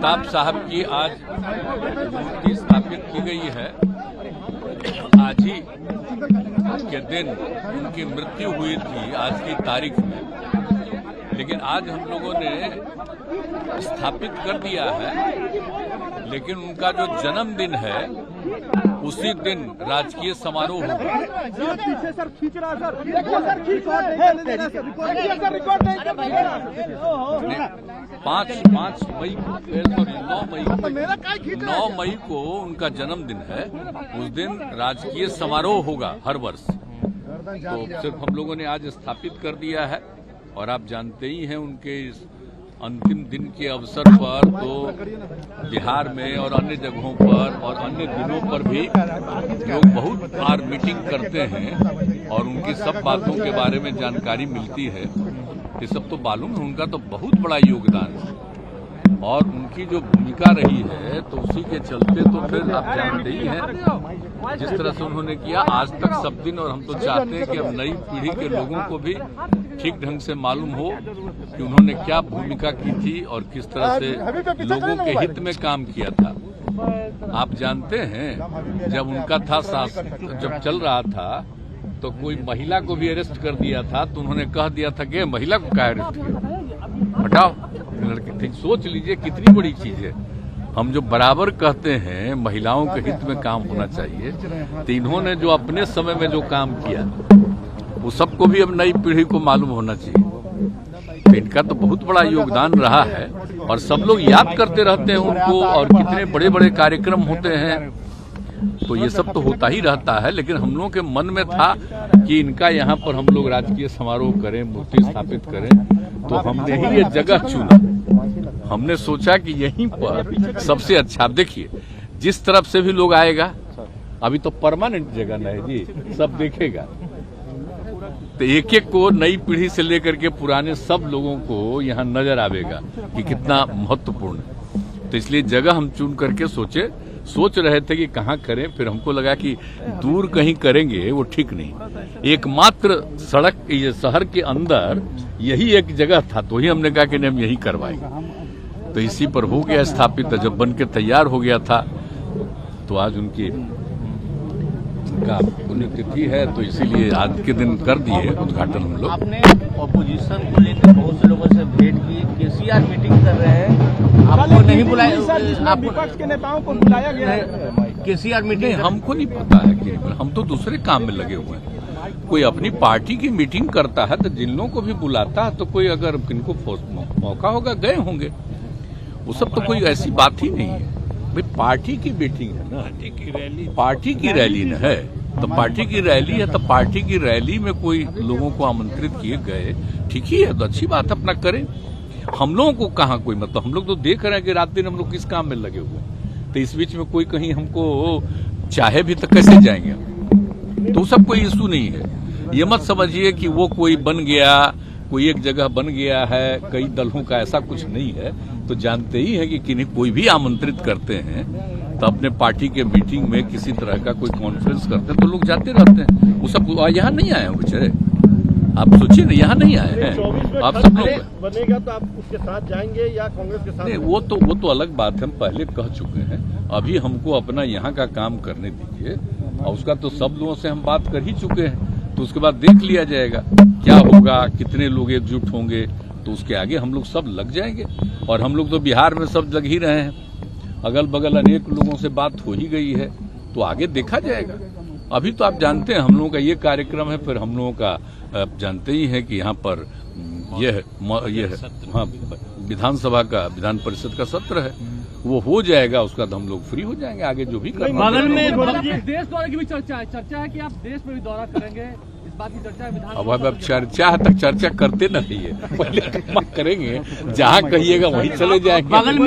महताब साहब की आज मूर्ति स्थापित की गई है। आज ही के दिन उनकी मृत्यु हुई थी आज की तारीख में, लेकिन आज हम लोगों ने स्थापित कर दिया है। लेकिन उनका जो जन्मदिन है उसी दिन राजकीय समारोह होगा। 9 मई को उनका जन्मदिन है। उस दिन राजकीय समारोह होगा हर वर्ष। तो सिर्फ हम लोगों ने आज स्थापित कर दिया है। और आप जानते ही हैं उनके इस अंतिम दिन के अवसर पर तो बिहार में और अन्य जगहों पर और अन्य दिनों पर भी लोग बहुत बार मीटिंग करते हैं और उनकी सब बातों के बारे में जानकारी मिलती है। ये सब तो मालूम है, उनका तो बहुत बड़ा योगदान है और उनकी जो भूमिका रही है तो उसी के चलते तो फिर आप जानते ही हैं जिस तरह से उन्होंने किया आज तक सब दिन। और हम तो चाहते हैं कि अब नई पीढ़ी के लोगों को भी ठीक ढंग से मालूम हो कि उन्होंने क्या भूमिका की थी और किस तरह से लोगों के हित में काम किया था। आप जानते हैं जब उनका था जब चल रहा था तो कोई महिला को भी अरेस्ट कर दिया था तो उन्होंने कह दिया था कि महिला को क्या अरेस्ट किया, हटाओ लड़के। ठीक सोच लीजिए कितनी बड़ी चीज है। हम जो बराबर कहते हैं महिलाओं के हित में काम होना चाहिए, तो इन्होंने जो अपने समय में जो काम किया वो सबको भी अब नई पीढ़ी को मालूम होना चाहिए। तो इनका तो बहुत बड़ा योगदान रहा है और सब लोग याद करते रहते हैं उनको। और कितने बड़े बड़े कार्यक्रम होते हैं, तो ये सब तो होता ही रहता है। लेकिन हम लोगों के मन में था कि इनका यहाँ पर हम लोग राजकीय समारोह करें, मूर्ति स्थापित करें, तो हमने ही ये जगह चुना। हमने सोचा कि यहीं पर सबसे अच्छा, देखिए जिस तरफ से भी लोग आएगा, अभी तो परमानेंट जगह न है जी, सब देखेगा। तो एक एक को नई पीढ़ी से लेकर के पुराने सब लोगों को यहाँ नजर आवेगा कि कितना महत्वपूर्ण है। तो इसलिए जगह हम चुन करके सोच रहे थे कि कहाँ करें। फिर हमको लगा कि दूर कहीं करेंगे वो ठीक नहीं। एकमात्र सड़क ये शहर के अंदर यही एक जगह था, तो ही हमने कहा कि हम यही करवाएंगे। तो इसी पर हो गया स्थापित। जब बन के तैयार हो गया था तो आज उनकी पुण्यतिथि है, तो इसीलिए आज के दिन कर दिए उद्घाटन हम लोग। आपने ऑपोजिशन को लेकर बहुत से लोगों से भेंट की, केसीआर मीटिंग कर रहे हैं, आपको नहीं बुलाया, विपक्ष के नेताओं को बुलाया गया है केसीआर मीटिंग? हमको नहीं पता है कि हम तो दूसरे काम में लगे हुए हैं। कोई अपनी पार्टी की मीटिंग करता है तो जिन लोगों को भी बुलाता है तो कोई अगर किनको मौका होगा गए होंगे। वो सब तो कोई ऐसी बात ही नहीं है भाई। पार्टी की मीटिंग है ना, पार्टी की रैली न है, तो पार्टी की रैली है तो पार्टी की रैली में कोई लोगों को आमंत्रित किए गए, ठीक ही है, तो अच्छी बात अपना करें। हम लोगों को कहाँ कोई मतलब, हम लोग तो देख रहे हैं कि रात दिन हम लोग किस काम में लगे हुए हैं। तो इस बीच में कोई कहीं हमको चाहे भी तो कैसे जाएंगे, तो सब कोई इशू नहीं है। ये मत समझिए कि वो कोई बन गया, कोई एक जगह बन गया है, कई दलों का, ऐसा कुछ नहीं है। तो जानते ही है कि किन्हीं कोई भी आमंत्रित करते हैं तो अपने पार्टी के मीटिंग में किसी तरह का कोई कॉन्फ्रेंस करते हैं तो लोग जाते रहते हैं। वो सब यहाँ नहीं आए हैं बेचारे, आप सोचिए ना, यहाँ नहीं आए हैं। आप सब लोग बनेगा तो आप उसके साथ जाएंगे या कांग्रेस के साथ? नहीं, वो तो अलग बात है, हम पहले कह चुके हैं। अभी हमको अपना यहाँ का काम करने दीजिए और उसका तो सब लोगों से हम बात कर ही चुके हैं। तो उसके बाद देख लिया जाएगा क्या होगा, कितने लोग एकजुट होंगे, तो उसके आगे हम लोग सब लग जाएंगे। और हम लोग तो बिहार में सब लग ही रहे हैं, अगल बगल अनेक लोगों से बात हो ही गई है, तो आगे देखा जाएगा। अभी तो आप जानते हैं हम लोगों का ये कार्यक्रम है, फिर हम लोगों का आप जानते ही है कि यहाँ पर यह हाँ विधानसभा का, विधान परिषद का सत्र है, वो हो जाएगा। उसका तो हम लोग फ्री हो जाएंगे, आगे जो भी करना। बगल में देश दौरे की भी चर्चा है कि आप देश में भी दौरा करेंगे, इस बात की चर्चा है। अब चर्चा है तक चर्चा करते नहीं है, पहले करेंगे, जहाँ कहिएगा वहीं चले जाएंगे। बगल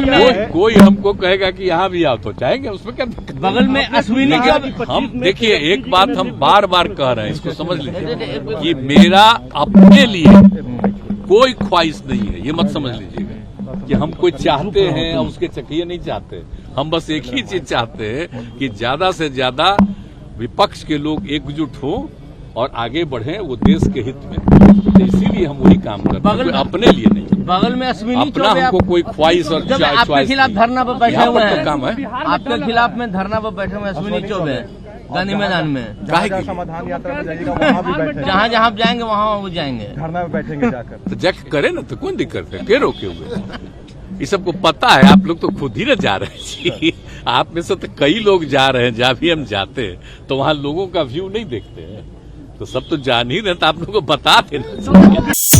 में कोई हमको कहेगा कि यहाँ भी आओ तो जाएंगे, उसमें क्या बगल में अश्विनी हम देखिए एक बात हम बार बार कह रहे हैं, इसको समझ लीजिए कि मेरा अपने लिए कोई ख्वाहिश नहीं है। ये मत समझ लीजिएगा कि हम कोई चाहते हैं और उसके चकिए नहीं चाहते। हम बस एक ही चीज चाहते हैं कि ज्यादा से ज्यादा विपक्ष के लोग एकजुट हो और आगे बढ़े वो देश के हित में। तो इसीलिए हम वही काम करते हैं, अपने लिए नहीं। बगल में अश्विनी अपना चौबे हमको कोई ख्वाहिश और जब आपके च्वाइस खिलाफ नहीं। धरना पर बैठे यहाँ हुए पर तो हैं, काम है। आपके खिलाफ में धरना पर बैठे हुए अश्विनी चौबे गांधी मैदान में, काहे की? समाधान यात्रा में जाइएगा वहाँ भी बैठे जहाँ जहाँ आप जाएंगे वहाँ वो जाएंगे। धरना में बैठेंगे जाकर। तो जाके करे ना, तो कौन दिक्कत है, के रोके हुए? ये सबको पता है, आप लोग तो खुद ही ना जा रहे हैं जी। आप में से तो कई लोग जा रहे हैं, जहाँ भी हम जाते हैं तो वहाँ लोगों का व्यू नहीं देखते हैं, तो सब तो जान ही रहे, तो आप लोगों को बता देना चाहिए।